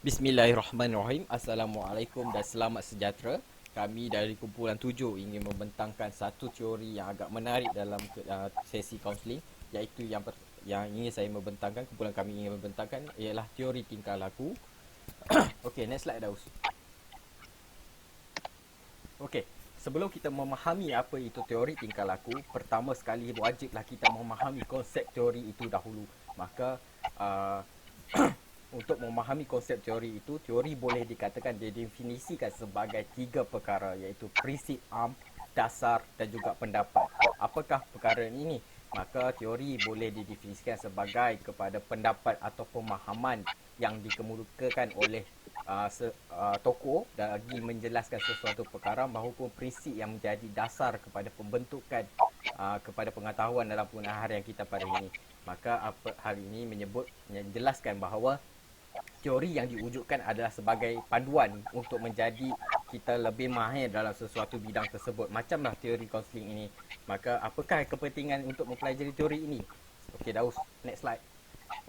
Bismillahirrahmanirrahim. Assalamualaikum dan selamat sejahtera. Kami dari kumpulan 7 ingin membentangkan satu teori yang agak menarik dalam sesi kaunseling, iaitu yang ingin saya membentangkan, kumpulan kami ingin membentangkan ialah teori tingkah laku. Okey, next slide Daus. Okey, sebelum kita memahami apa itu teori tingkah laku, pertama sekali wajiblah kita memahami konsep teori itu dahulu. Maka untuk memahami konsep teori itu, teori boleh dikatakan didefinisikan sebagai 3 perkara, iaitu prinsip am, dasar dan juga pendapat. Apakah perkara ini? Maka teori boleh didefinisikan sebagai kepada pendapat atau pemahaman yang dikemukakan oleh tokoh bagi menjelaskan sesuatu perkara maupun prinsip yang menjadi dasar kepada pembentukan kepada pengetahuan dalam penggunaan harian kita pada ini. Maka hal ini menjelaskan bahawa teori yang diwujudkan adalah sebagai panduan untuk menjadi kita lebih mahir dalam sesuatu bidang tersebut. Macamlah teori kaunseling ini. Maka apakah kepentingan untuk mempelajari teori ini? Okey Daus, next slide.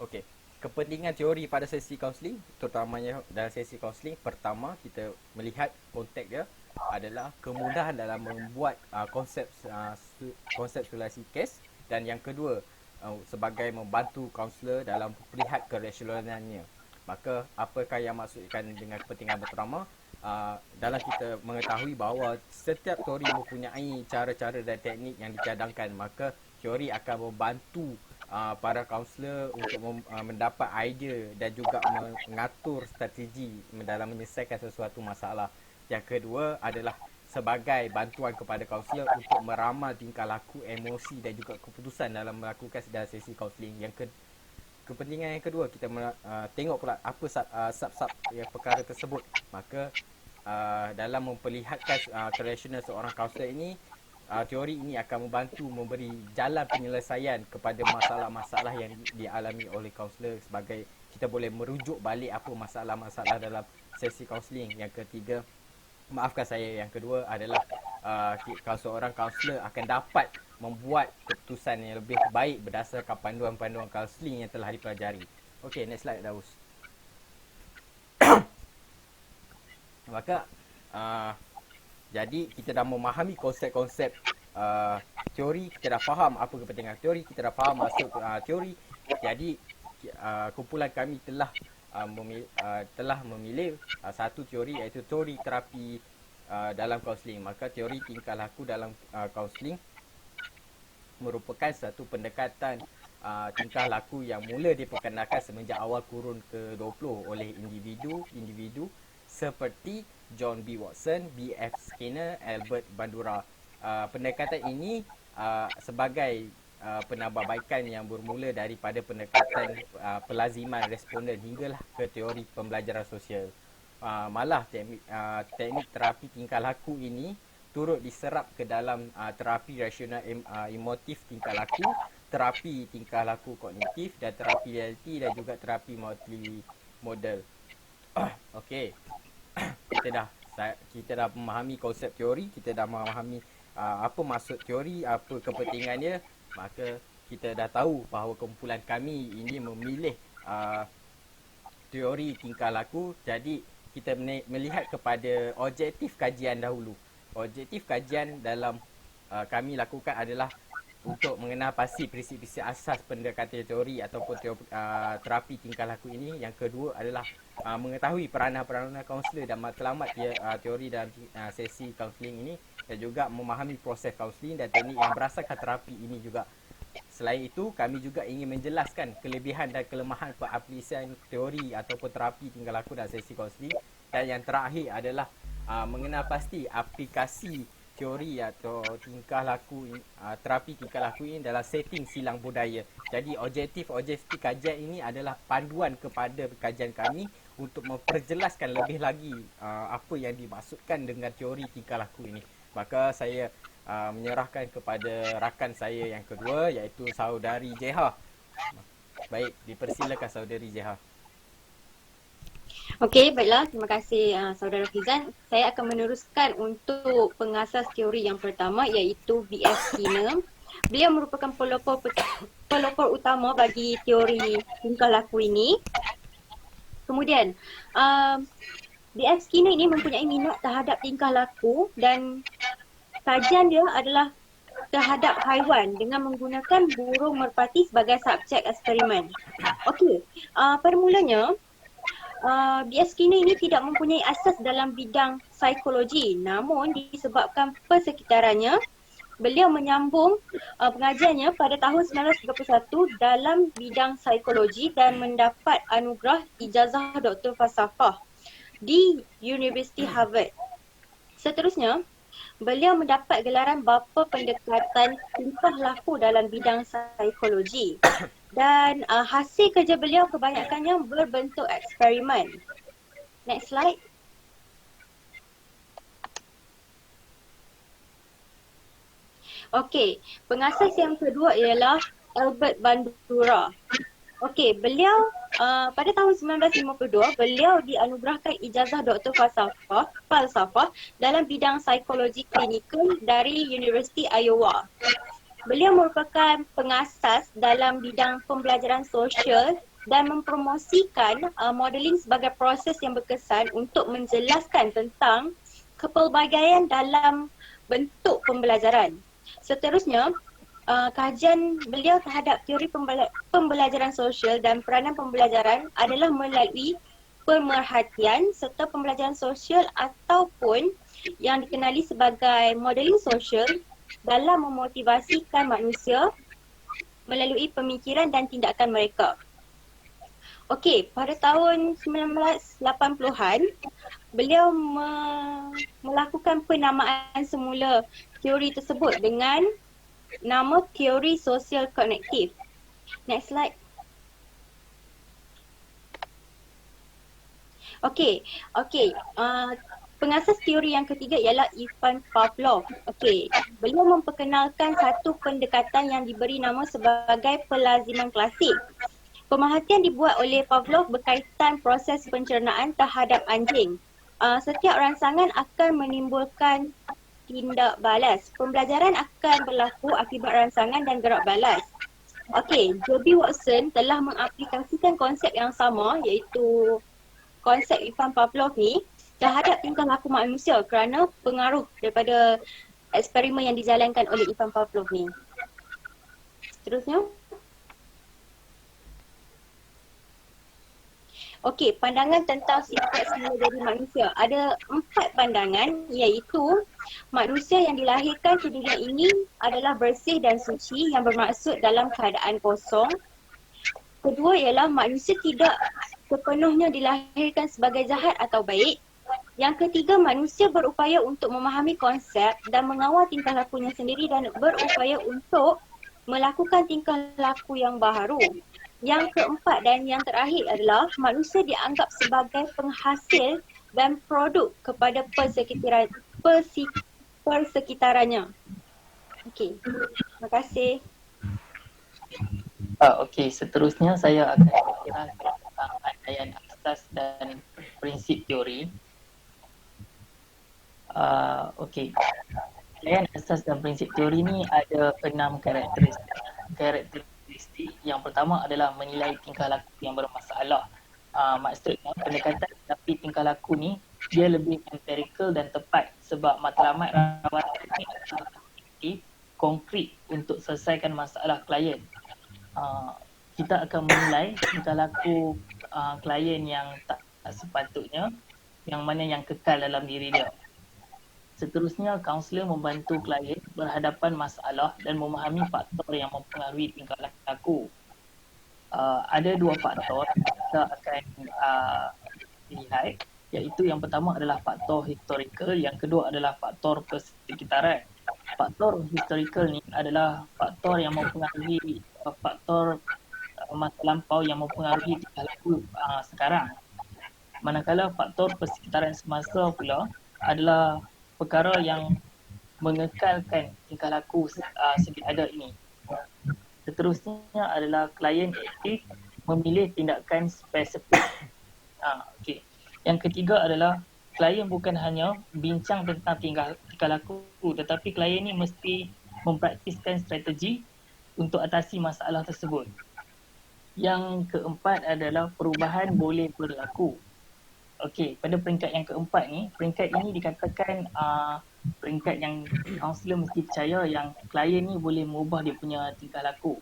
Okey, kepentingan teori pada sesi kaunseling, terutamanya dalam sesi kaunseling, pertama kita melihat konteks dia adalah kemudahan dalam membuat konseptualisasi kes, dan yang kedua sebagai membantu kaunselor dalam melihat kereselanannya. Maka apakah yang maksudkan dengan kepentingan pertama? Dalam kita mengetahui bahawa setiap teori mempunyai cara-cara dan teknik yang dicadangkan, maka teori akan membantu para kaunselor untuk mendapat idea dan juga mengatur strategi dalam menyelesaikan sesuatu masalah. Yang kedua adalah sebagai bantuan kepada kaunselor untuk meramal tingkah laku, emosi dan juga keputusan dalam melakukan sesi kaunseling. Kepentingan yang kedua, kita tengok pula apa sub-sub perkara tersebut. Maka dalam memperlihatkan kerasional seorang kaunselor ini, teori ini akan membantu memberi jalan penyelesaian kepada masalah-masalah yang dialami oleh kaunselor, sebagai kita boleh merujuk balik apa masalah-masalah dalam sesi kaunseling. Yang ketiga, yang kedua adalah seorang kaunselor akan dapat membuat keputusan yang lebih baik berdasarkan panduan-panduan kaunseling yang telah dipelajari. Okey, next slide Daus. Maka jadi kita dah memahami konsep-konsep teori, kita dah faham apa kepentingan teori, kita dah faham maksud teori. Jadi kumpulan kami telah memilih satu teori, iaitu teori terapi dalam kaunseling. Maka teori tingkah laku dalam kaunseling merupakan satu pendekatan tingkah laku yang mula diperkenalkan semenjak awal kurun ke-20 oleh individu seperti John B. Watson, B. F. Skinner, Albert Bandura. Pendekatan ini sebagai penambahbaikan yang bermula daripada pendekatan pelaziman responden hinggalah ke teori pembelajaran sosial. Malah teknik terapi tingkah laku ini turut diserap ke dalam terapi rasional emotif tingkah laku, terapi tingkah laku kognitif dan terapi realiti dan juga terapi multimodal. Okey. Kita dah memahami konsep teori, kita dah memahami apa maksud teori, apa kepentingannya. Maka kita dah tahu bahawa kumpulan kami ini memilih teori tingkah laku. Jadi kita melihat kepada objektif kajian dahulu. Objektif kajian dalam kami lakukan adalah untuk mengenal pasti prinsip-prinsip asas pendekatan teori ataupun terapi tingkah laku ini. Yang kedua adalah mengetahui peranan-peranan kaunselor dan matlamat teori dalam sesi kaunseling ini, dan juga memahami proses kaunseling dan teknik yang berasaskan terapi ini juga. Selain itu, kami juga ingin menjelaskan kelebihan dan kelemahan pengaplikasian teori ataupun terapi tingkah laku dalam sesi kaunseling. Dan yang terakhir adalah mengenal pasti aplikasi teori atau tingkah laku terapi tingkah laku ini dalam setting silang budaya. Jadi objektif kajian ini adalah panduan kepada kajian kami untuk memperjelaskan lebih lagi apa yang dimaksudkan dengan teori tingkah laku ini. Maka saya menyerahkan kepada rakan saya yang kedua, iaitu saudari Jeha. Baik, dipersilakan saudari Jeha. Okey, baiklah. Terima kasih Saudara Fizan. Saya akan meneruskan untuk pengasas teori yang pertama, iaitu B.F. Skinner. Beliau merupakan pelopor utama bagi teori tingkah laku ini. Kemudian, B.F. Skinner ini mempunyai minat terhadap tingkah laku dan kajian dia adalah terhadap haiwan dengan menggunakan burung merpati sebagai subjek eksperimen. Okey, permulanya B.F. Skinner ini tidak mempunyai asas dalam bidang psikologi, namun disebabkan persekitarannya, beliau menyambung pengajiannya pada tahun 1931 dalam bidang psikologi dan mendapat anugerah ijazah Doktor Falsafah di University Harvard. Seterusnya, beliau mendapat gelaran bapa pendekatan tingkah laku dalam bidang psikologi dan hasil kerja beliau kebanyakannya berbentuk eksperimen. Next slide. Okey, pengasas yang kedua ialah Albert Bandura. Okey, beliau pada tahun 1952, beliau dianugerahkan ijazah Doktor Falsafah dalam bidang psikologi klinikal dari University Iowa. Beliau merupakan pengasas dalam bidang pembelajaran sosial dan mempromosikan modeling sebagai proses yang berkesan untuk menjelaskan tentang kepelbagaian dalam bentuk pembelajaran. Seterusnya, kajian beliau terhadap teori pembelajaran sosial dan peranan pembelajaran adalah melalui pemerhatian serta pembelajaran sosial ataupun yang dikenali sebagai modeling sosial dalam memotivasikan manusia melalui pemikiran dan tindakan mereka. Okey, pada tahun 1980-an, beliau melakukan penamaan semula teori tersebut dengan nama teori sosial kognitif. Next slide. Okey. Pengasas teori yang ketiga ialah Ivan Pavlov. Okey, beliau memperkenalkan satu pendekatan yang diberi nama sebagai pelaziman klasik. Pemerhatian dibuat oleh Pavlov berkaitan proses pencernaan terhadap anjing. Setiap rangsangan akan menimbulkan tindak balas. Pembelajaran akan berlaku akibat rangsangan dan gerak balas. Okey, Joby Watson telah mengaplikasikan konsep yang sama iaitu konsep Ivan Pavlov ni terhadap tingkah laku manusia kerana pengaruh daripada eksperimen yang dijalankan oleh Ivan Pavlov ni. Seterusnya. Okey, pandangan tentang sifat semula dari manusia. Ada 4 pandangan iaitu manusia yang dilahirkan ke dunia ini adalah bersih dan suci yang bermaksud dalam keadaan kosong. Kedua ialah manusia tidak sepenuhnya dilahirkan sebagai jahat atau baik. Yang ketiga, manusia berupaya untuk memahami konsep dan mengawal tingkah lakunya sendiri dan berupaya untuk melakukan tingkah laku yang baharu. Yang keempat dan yang terakhir adalah manusia dianggap sebagai penghasil dan produk kepada persekitarannya. Okey, terima kasih. Okey, seterusnya saya akan berkira tentang andaian asas dan prinsip teori. Okey, andaian asas dan prinsip teori ni ada 6 karakteristik. Yang pertama adalah menilai tingkah laku yang bermasalah. Maksudnya pendekatan tapi tingkah laku ni dia lebih empirical dan tepat sebab matlamat rawatan ni adalah konkret untuk selesaikan masalah klien. Kita akan menilai tingkah laku klien yang tak sepatutnya, yang mana yang kekal dalam diri dia. Seterusnya, kaunselor membantu klien berhadapan masalah dan memahami faktor yang mempengaruhi tingkah laku. Ada 2 faktor yang kita akan lihat, iaitu yang pertama adalah faktor historical, yang kedua adalah faktor persekitaran. Faktor historical ni adalah faktor yang mempengaruhi faktor masa lampau yang mempengaruhi tingkah laku sekarang. Manakala faktor persekitaran semasa pula adalah perkara yang mengekalkan tingkah laku sedia ada ini. Seterusnya adalah klien aktif memilih tindakan spesifik. Okay. Yang ketiga adalah klien bukan hanya bincang tentang tingkah laku, tetapi klien ni mesti mempraktiskan strategi untuk atasi masalah tersebut. Yang keempat adalah perubahan boleh berlaku. Okey, pada peringkat yang keempat ni, peringkat ini dikatakan peringkat yang kaunselor mesti percaya yang klien ni boleh mengubah dia punya tingkah laku.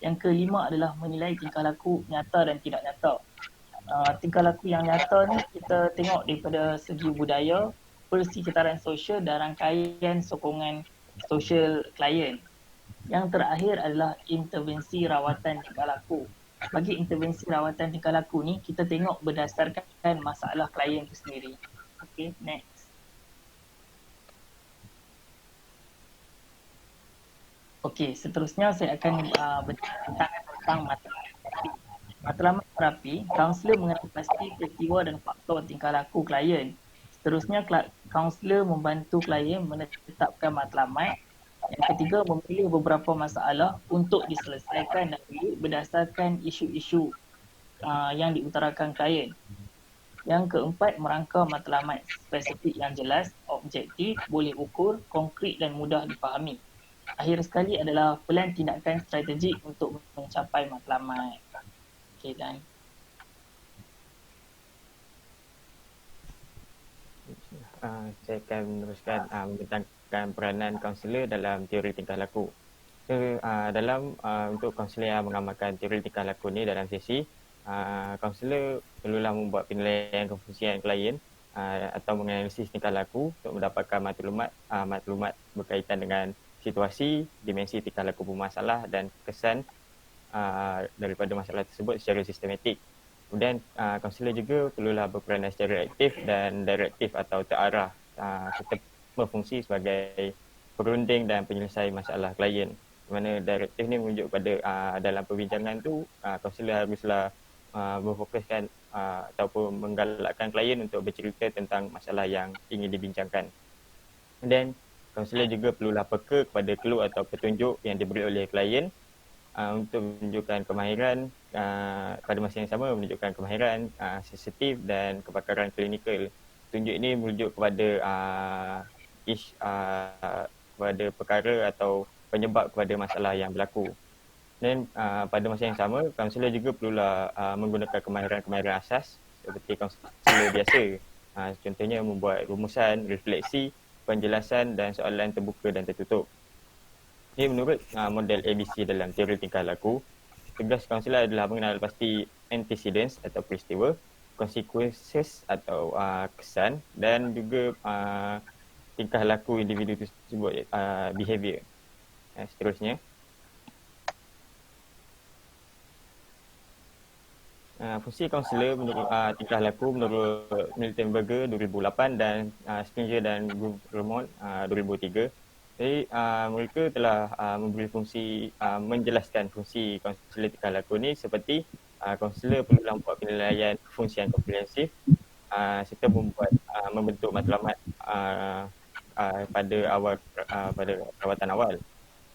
Yang kelima adalah menilai tingkah laku nyata dan tidak nyata. Tingkah laku yang nyata ni kita tengok daripada segi budaya, persekitaran sosial dan rangkaian sokongan sosial klien. Yang terakhir adalah intervensi rawatan tingkah laku. Bagi intervensi rawatan tingkah laku ni, kita tengok berdasarkan masalah klien itu sendiri. Okay, next. Okay, seterusnya saya akan berbincang tentang matlamat terapi. Matlamat terapi, kaunselor mengenal pasti peristiwa dan faktor tingkah laku klien. Seterusnya, kaunselor membantu klien menetapkan matlamat. Yang ketiga, memilih beberapa masalah untuk diselesaikan dan berdasarkan isu-isu yang diutarakan klien. Yang keempat, merangka matlamat spesifik yang jelas, objektif, boleh ukur, konkret dan mudah dipahami. Akhir sekali adalah pelan tindakan strategik untuk mencapai matlamat. Okey, dan saya akan meneruskan membentangkan peranan kaunselor dalam teori tingkah laku. So, untuk kaunselor yang mengamalkan teori tingkah laku ni dalam sesi, kaunselor perlulah membuat penilaian kefungsian klien atau menganalisis tingkah laku untuk mendapatkan maklumat berkaitan dengan situasi, dimensi tingkah laku bermasalah dan kesan daripada masalah tersebut secara sistematik. Kemudian kaunselor juga perlulah berperanan secara aktif dan direktif atau terarah serta berfungsi sebagai perunding dan penyelesai masalah klien. Di mana direktif ni menunjuk pada dalam perbincangan tu kaunselor haruslah berfokuskan ataupun menggalakkan klien untuk bercerita tentang masalah yang ingin dibincangkan. Dan kaunselor juga perlulah peka kepada clue atau petunjuk yang diberi oleh klien untuk menunjukkan kemahiran pada masa yang sama menunjukkan kemahiran sensitif dan kepakaran klinikal. Petunjuk ini merujuk kepada kepada perkara atau penyebab kepada masalah yang berlaku. Dan pada masa yang sama, kaunselor juga perlulah menggunakan kemahiran-kemahiran asas seperti kaunselor biasa. Contohnya membuat rumusan, refleksi, penjelasan dan soalan terbuka dan tertutup. Ini menurut model ABC dalam teori tingkah laku. Tugas kaunselor adalah mengenal pasti antecedents atau peristiwa, consequences atau kesan dan juga tingkah laku individu tersebut, behavior. Seterusnya. Fungsi kaunselor menurut tingkah laku menurut Milton Berger 2008 dan Springer dan Grumont 2003. Jadi mereka telah memberi fungsi menjelaskan fungsi kaunselor tingkah laku ni seperti kaunselor perlu membuat penilaian kefungsian komprehensif serta membentuk matlamat pada rawatan awal.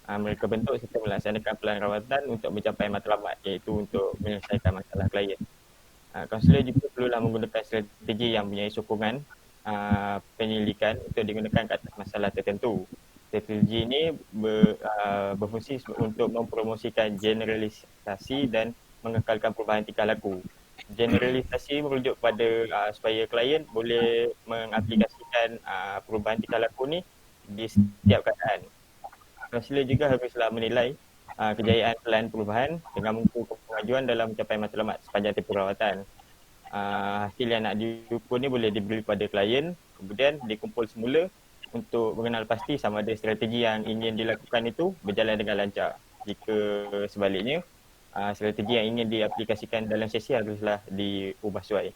Mereka bentuk serta melaksanakan pelan rawatan untuk mencapai matlamat, iaitu untuk menyelesaikan masalah klien. Kaunselor juga perlulah menggunakan strategi yang mempunyai sokongan penyelidikan untuk digunakan ke atas masalah tertentu. Strategi ini berfungsi untuk mempromosikan generalisasi dan mengekalkan perubahan tingkah laku. Generalisasi merujuk kepada supaya klien boleh mengaplikasikan perubahan tingkah laku ni di setiap keadaan. Kaunselor juga haruslah menilai kejayaan pelan perubahan dengan mengukur kemajuan dalam mencapai matlamat sepanjang tempoh rawatan. Hasil yang nak diukur ni boleh diberi kepada klien, kemudian dikumpul semula untuk mengenal pasti sama ada strategi yang ingin dilakukan itu berjalan dengan lancar. Jika sebaliknya, strategi yang ingin diaplikasikan dalam sesi haruslah diubah suai.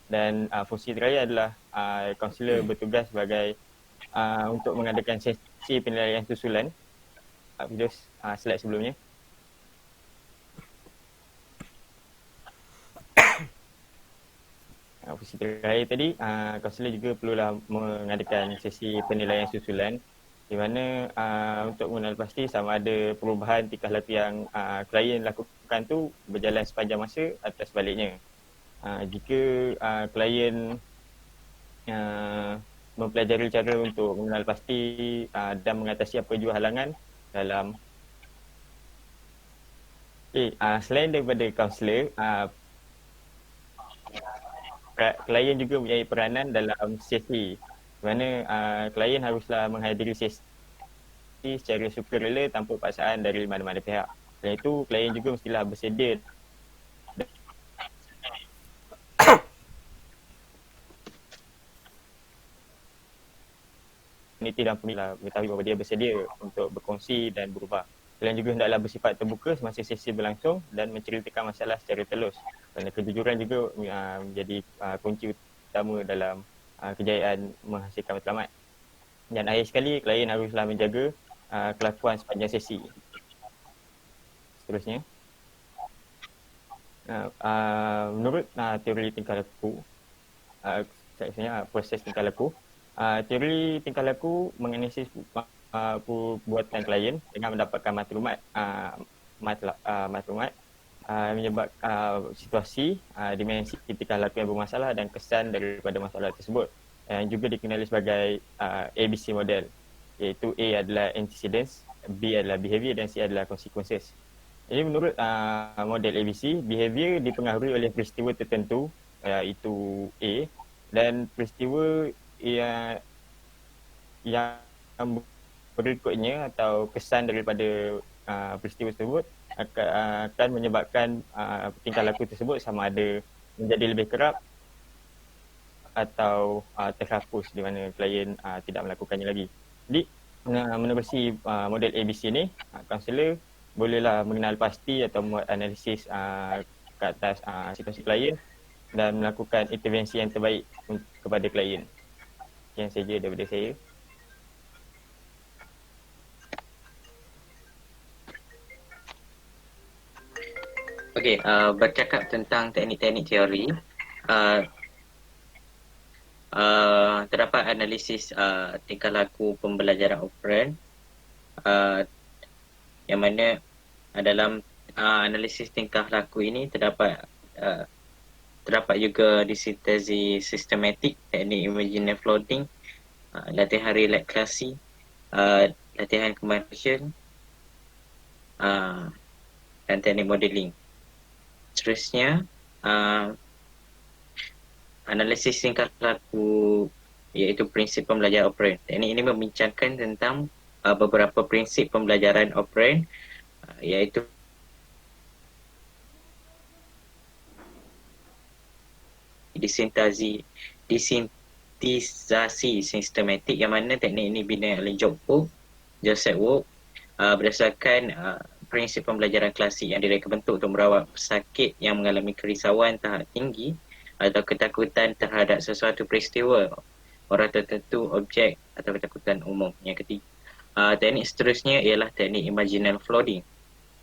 Dan fungsi terakhir adalah kaunselor bertugas sebagai untuk mengadakan sesi penilaian susulan. Video slide sebelumnya. Fungsi terakhir tadi, kaunselor juga perlulah mengadakan sesi penilaian susulan di mana untuk mengenal pasti sama ada perubahan tingkah laku yang klien lakukan tu berjalan sepanjang masa atau sebaliknya. Jika klien mempelajari cara untuk mengenal pasti dan mengatasi apa jua halangan dalam Selain daripada kaunselor, klien juga mempunyai peranan dalam sesi, di mana klien haruslah menghadiri sesi secara sukarela tanpa paksaan dari mana-mana pihak. Selain itu, klien juga mestilah bersedia community dan pemilah mengetahui bahawa dia bersedia untuk berkongsi dan berubah. Klien juga hendaklah bersifat terbuka semasa sesi berlangsung dan menceritakan masalah secara telus. Kerana kejujuran juga menjadi kunci utama dalam kejayaan menghasilkan matlamat. Dan akhir sekali, klien haruslah menjaga kelakuan sepanjang sesi. Seterusnya, menurut teori tingkah laku, proses tingkah laku, teori tingkah laku menganalisis perbuatan klien dengan mendapatkan maklumat menyebab situasi, dimensi tingkah laku yang bermasalah dan kesan daripada masalah tersebut, yang juga dikenali sebagai ABC model, iaitu A adalah antecedents, B adalah behavior dan C adalah consequences. Jadi menurut model ABC, behavior dipengaruhi oleh peristiwa tertentu, iaitu A, dan peristiwa yang berikutnya atau kesan daripada peristiwa tersebut akan menyebabkan tingkah laku tersebut sama ada menjadi lebih kerap atau terhapus di mana klien tidak melakukannya lagi. Jadi menerusi model ABC ni, kaunselor bolehlah mengenal pasti atau membuat analisis ke atas situasi klien dan melakukan intervensi yang terbaik kepada klien. Sekian saja daripada saya. Okey, bercakap tentang teknik-teknik teori, terdapat analisis tingkah laku pembelajaran operan, yang mana dalam analisis tingkah laku ini terdapat juga disintesis sistematik, teknik imaginary flooding, latihan relaksasi, latihan conversion, dan teknik modeling. Seterusnya, analisis tingkah laku iaitu prinsip pembelajaran operan. Teknik ini membincangkan tentang beberapa prinsip pembelajaran operan, iaitu disintetisasi sistematik, yang mana teknik ini bina oleh Joseph Woke berdasarkan prinsip pembelajaran klasik yang direka bentuk untuk merawat pesakit yang mengalami kerisauan tahap tinggi atau ketakutan terhadap sesuatu peristiwa, orang tertentu, objek atau ketakutan umum. Yang ketiga, teknik seterusnya ialah teknik imaginal flooding.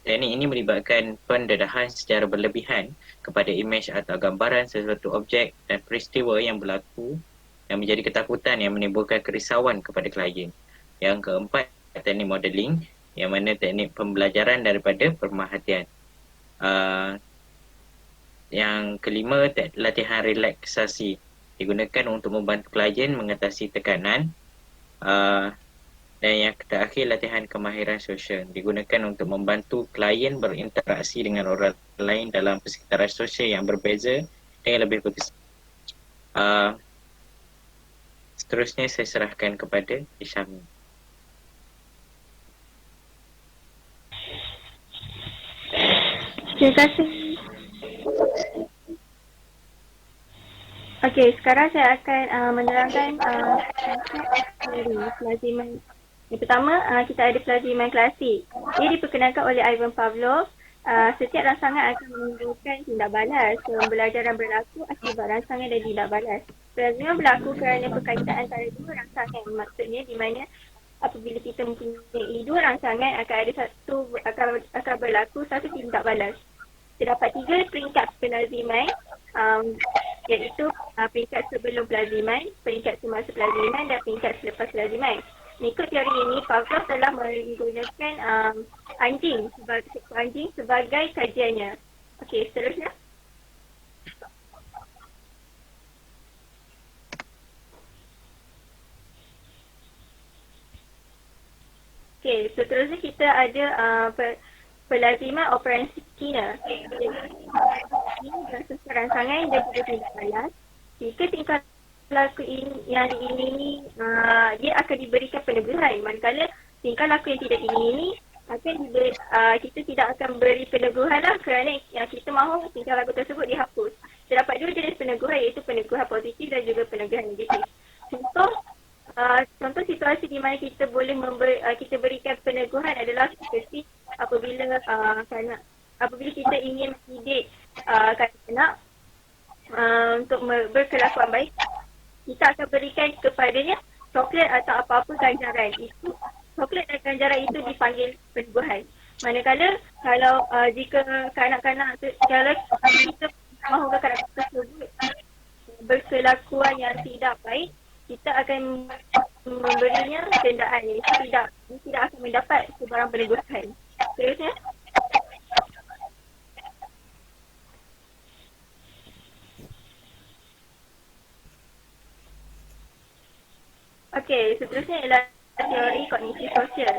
Teknik ini melibatkan pendedahan secara berlebihan kepada imej atau gambaran sesuatu objek dan peristiwa yang berlaku yang menjadi ketakutan yang menimbulkan kerisauan kepada klien. Yang keempat, teknik modeling, yang mana teknik pembelajaran daripada pemerhatian. Yang kelima, latihan relaksasi, digunakan untuk membantu klien mengatasi tekanan. Dan yang terakhir, latihan kemahiran sosial, digunakan untuk membantu klien berinteraksi dengan orang lain dalam persekitaran sosial yang berbeza dengan lebih bagus. Seterusnya saya serahkan kepada Isyami. Terima kasih. Okey, sekarang saya akan menerangkan teori pelaziman. Yang pertama, kita ada pelaziman klasik. Dia diperkenalkan oleh Ivan Pavlov. Setiap rangsangan akan menimbulkan tindak balas. Pembelajaran berlaku akibat rangsangan dan tindak balas. Pelaziman berlaku kerana perkaitan antara dua rangsangan. Maksudnya di mana apabila kita mempunyai dua rangsangan akan berlaku satu tindak balas. Terdapat 3 peringkat pelaziman, iaitu peringkat sebelum pelaziman, peringkat semasa pelaziman dan peringkat selepas pelaziman. Mengikut teori ini, Pavlov telah menggunakan anjing sebagai kajiannya. Okey, seterusnya. Okey, seterusnya kita ada pelaziman operasi kina. Ini berasa serangsangan dan juga tindak balas. Jika tingkah laku yang diingini dia akan diberikan peneguhan. Manakala tingkah laku yang tidak diingini kita tidak akan beri peneguhan lah kerana yang kita mahu tingkah laku tersebut dihapus. Terdapat dua jenis peneguhan iaitu peneguhan positif dan juga peneguhan negatif. Contoh situasi di mana kita boleh kita berikan peneguhan adalah seperti apabila kita ingin mendidik kanak-kanak untuk berkelakuan baik, kita akan berikan kepadanya coklat atau apa-apa ganjaran. Itu coklat dan ganjaran itu dipanggil peneguhan. Manakala kalau jika kanak-kanak kalau kita mahu kanak-kanak tersebut berkelakuan yang tidak baik, kita akan memberinya dendaan. Dia tidak akan mendapat sebarang peneguhan. Seterusnya. Okey, seterusnya ialah teori kognisi sosial.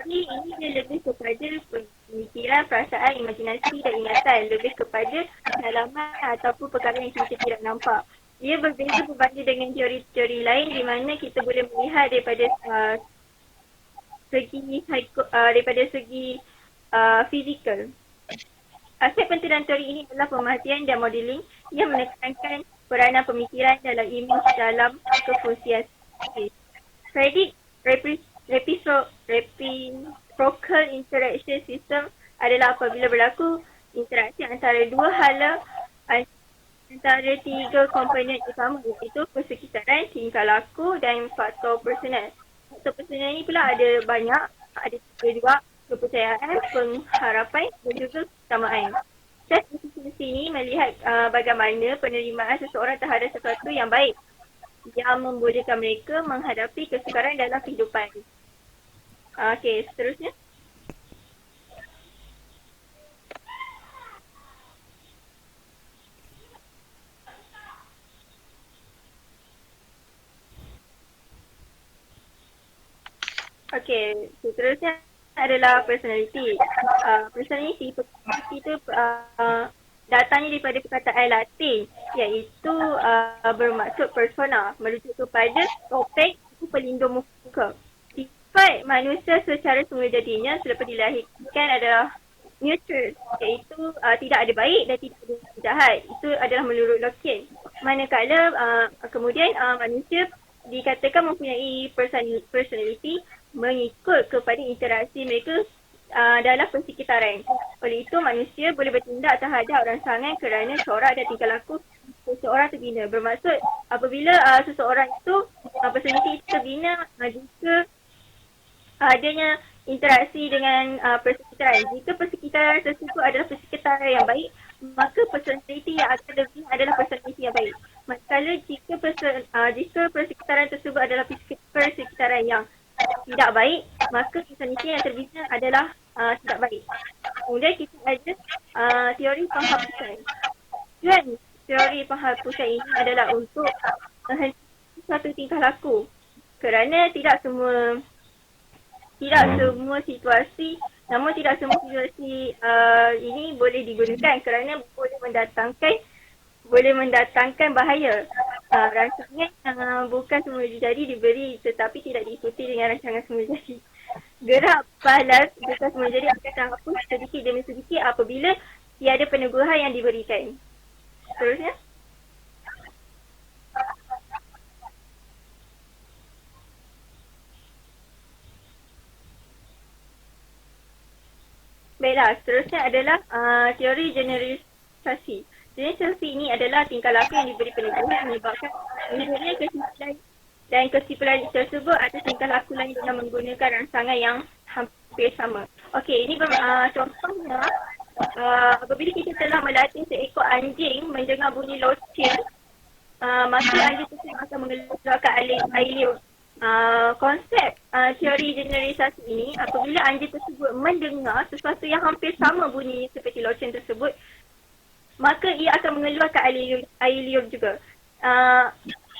Jadi ini dia lebih kepada pemikiran, perasaan, imajinasi dan ingatan. Lebih kepada pengalaman ataupun perkara yang kita tidak nampak. Ia berbeza berbanding dengan teori-teori lain di mana kita boleh melihat daripada segi fizikal. Aspek penting dalam teori ini adalah pemerhatian dan modeling yang menekankan peranan pemikiran dalam imej dalam kefungsian. Predict reciprocal interaction system adalah apabila berlaku interaksi antara dua hala antara tiga komponen utama iaitu persekitaran, tingkah laku dan faktor personal. Faktor personal ini pula ada banyak, ada dua, kepercayaan, pengharapan dan juga kesamaan. Tes efisiensi ini melihat bagaimana penerimaan seseorang terhadap sesuatu yang baik yang membolehkan mereka menghadapi kesukaran dalam kehidupan. Okey, seterusnya. Okey, seterusnya adalah personality. Personality itu datangnya daripada perkataan Latin iaitu bermaksud persona, merujuk kepada topeng itu pelindung muka. Sifat manusia secara semula jadinya selepas dilahirkan adalah neutral, iaitu tidak ada baik dan tidak ada jahat. Itu adalah menurut Locke. Manakala kemudian manusia dikatakan mempunyai personality mengikut kepada interaksi mereka dalam persekitaran. Oleh itu, manusia boleh bertindak terhadap rangsangan kerana corak dan tingkah laku seseorang terbina. Bermaksud, apabila seseorang itu, personality itu terbina jika adanya interaksi dengan persekitaran. Jika persekitaran tersebut adalah persekitaran yang baik, maka personality yang akan terbina adalah personality yang baik. Manakala jika persekitaran tersebut adalah persekitaran yang tidak baik, maka personality yang terbina adalah tidak baik. Kemudian kita ada teori penghapusan. Tujuan teori penghapusan ini adalah untuk menghentikan suatu tingkah laku. Kerana tidak semua situasi, namun tidak semua situasi ini boleh digunakan kerana boleh mendatangkan bahaya. Rancangan bukan semula jadi diberi tetapi tidak diikuti dengan rancangan semula jadi. Gerak balas bukan semula jadi akan terhapus sedikit demi sedikit apabila tiada peneguhan yang diberikan. Seterusnya. Baiklah, seterusnya adalah teori generalisasi. Generalisasi ini adalah tingkah laku yang diberi peneguhan menyebabkan menurutnya kesimpulan dan kesimpulan tersebut atas tingkah laku lain dengan menggunakan rangsangan yang hampir sama. Okey, ini contohnya apabila kita telah melatih seekor anjing mendengar bunyi loceng, maka anjing tersebut akan mengeluarkan air liur. Konsep teori generalisasi ini, apabila anjing tersebut mendengar sesuatu yang hampir sama bunyi seperti loceng tersebut, maka ia akan mengeluarkan air liur juga.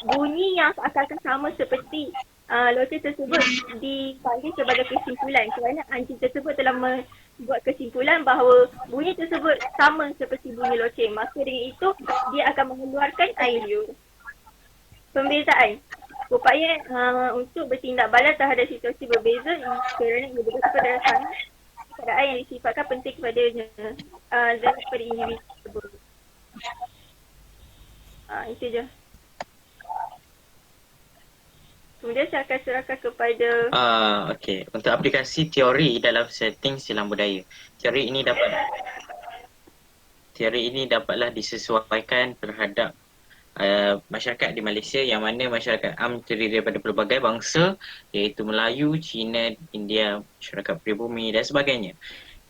Bunyi yang seakan-akan sama seperti loceng tersebut dipanggil sebagai kesimpulan kerana anjing tersebut telah membuat kesimpulan bahawa bunyi tersebut sama seperti bunyi loceng. Maka dengan itu dia akan mengeluarkan air liur. Pembezaan. Upaya untuk bertindak balas terhadap situasi berbeza kerana ia berbeza pada sangat keadaan yang disifatkan penting kepadanya daripada individu tersebut. Itu je. Kemudian saya akan serahkan kepada Okey, untuk aplikasi teori dalam setting silang budaya. Teori ini dapatlah disesuaikan terhadap masyarakat di Malaysia yang mana masyarakat am terdiri daripada pelbagai bangsa iaitu Melayu, Cina, India, masyarakat pribumi dan sebagainya.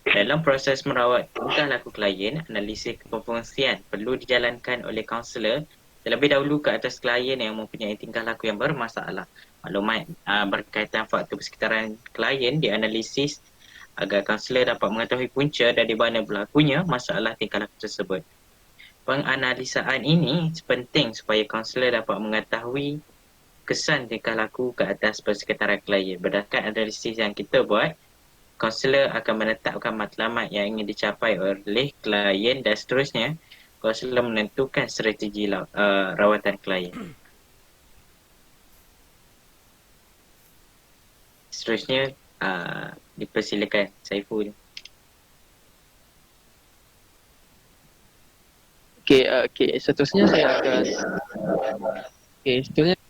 Dalam proses merawat tingkah laku klien, analisis kefungsian perlu dijalankan oleh kaunselor terlebih dahulu ke atas klien yang mempunyai tingkah laku yang bermasalah. Maklumat berkaitan faktor persekitaran klien dianalisis agar kaunselor dapat mengetahui punca dari mana berlakunya masalah tingkah laku tersebut. Penganalisaan ini penting supaya kaunselor dapat mengetahui kesan tingkah laku ke atas persekitaran klien. Berdasarkan analisis yang kita buat, kaunselor akan menetapkan matlamat yang ingin dicapai oleh klien dan seterusnya kaunselor menentukan strategi rawatan klien. Seterusnya dipersilakan Saiful. Okey, seterusnya saya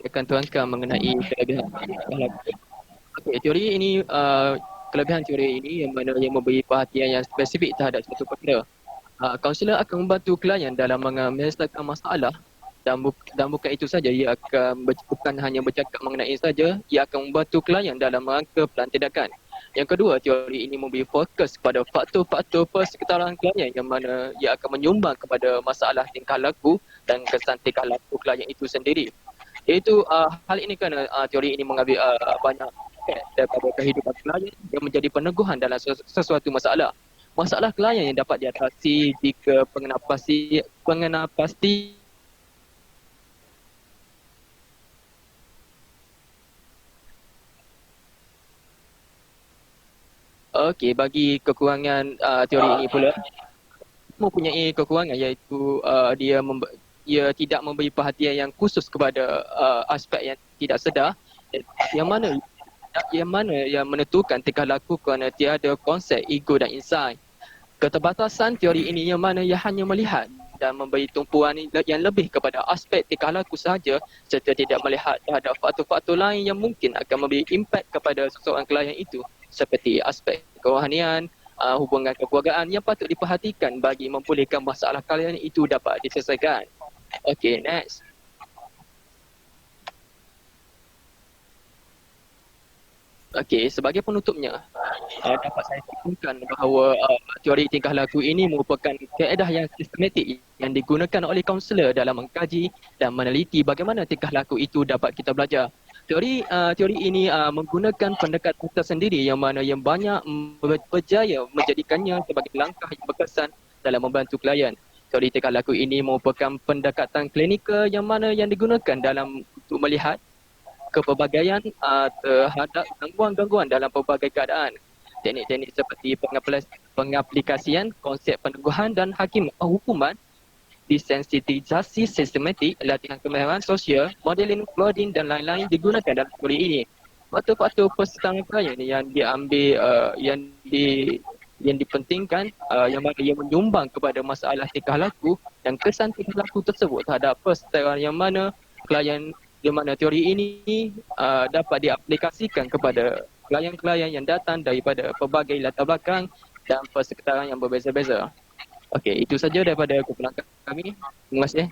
akan tuangkan mengenai kelebihan tingkah laku. Teori ini kelebihan teori ini yang mana yang memberi perhatian yang spesifik terhadap satu perkara. Kaunselor akan membantu klien dalam menyelesaikan masalah dan bukan itu saja, ia akan bukan hanya bercakap mengenai saja, ia akan membantu klien dalam rangka pelan tindakan. Yang kedua, teori ini memberi fokus kepada faktor-faktor persekitaran klien yang mana ia akan menyumbang kepada masalah tingkah laku dan kesan tingkah laku klien itu sendiri. Iaitu hal ini kerana teori ini mengambil banyak aspek daripada kehidupan klien yang menjadi peneguhan dalam sesuatu masalah. Masalah klien yang dapat diatasi jika pengenapasti bagi kekurangan teori ini pula mempunyai kekurangan iaitu ia tidak memberi perhatian yang khusus kepada aspek yang tidak sedar yang menentukan tingkah laku kerana tiada konsep ego dan insight. Keterbatasan teori ini yang mana ia hanya melihat dan memberi tumpuan yang lebih kepada aspek tingkah laku sahaja serta tidak melihat terhadap faktor-faktor lain yang mungkin akan memberi impak kepada seseorang klien itu seperti aspek kerohanian, hubungan kekeluargaan yang patut diperhatikan bagi membolehkan masalah klien itu dapat diselesaikan. Okey, next. Okey, sebagai penutupnya, dapat saya simpulkan bahawa teori tingkah laku ini merupakan kaedah yang sistematik yang digunakan oleh kaunselor dalam mengkaji dan meneliti bagaimana tingkah laku itu dapat kita belajar. Teori ini menggunakan pendekatan tersendiri yang mana yang banyak berjaya menjadikannya sebagai langkah yang berkesan dalam membantu klien. Teori tingkah laku ini merupakan pendekatan klinikal yang mana yang digunakan dalam untuk melihat kepelbagaian terhadap gangguan-gangguan dalam pelbagai keadaan. Teknik-teknik seperti pengaplikasian konsep peneguhan dan hukuman, desensitisasi sistematik, latihan kemahiran sosial, modeling clothing dan lain-lain digunakan dalam teori ini. Faktor-faktor persekitaran klien yang diambil yang dipentingkan yang mana ia menyumbang kepada masalah tingkah laku dan kesan tingkah laku tersebut terhadap persekitaran yang mana klien di mana teori ini dapat diaplikasikan kepada klien-klien yang datang daripada pelbagai latar belakang dan persekitaran yang berbeza-beza. Okey, itu saja daripada kumpulan kami. Terima kasih.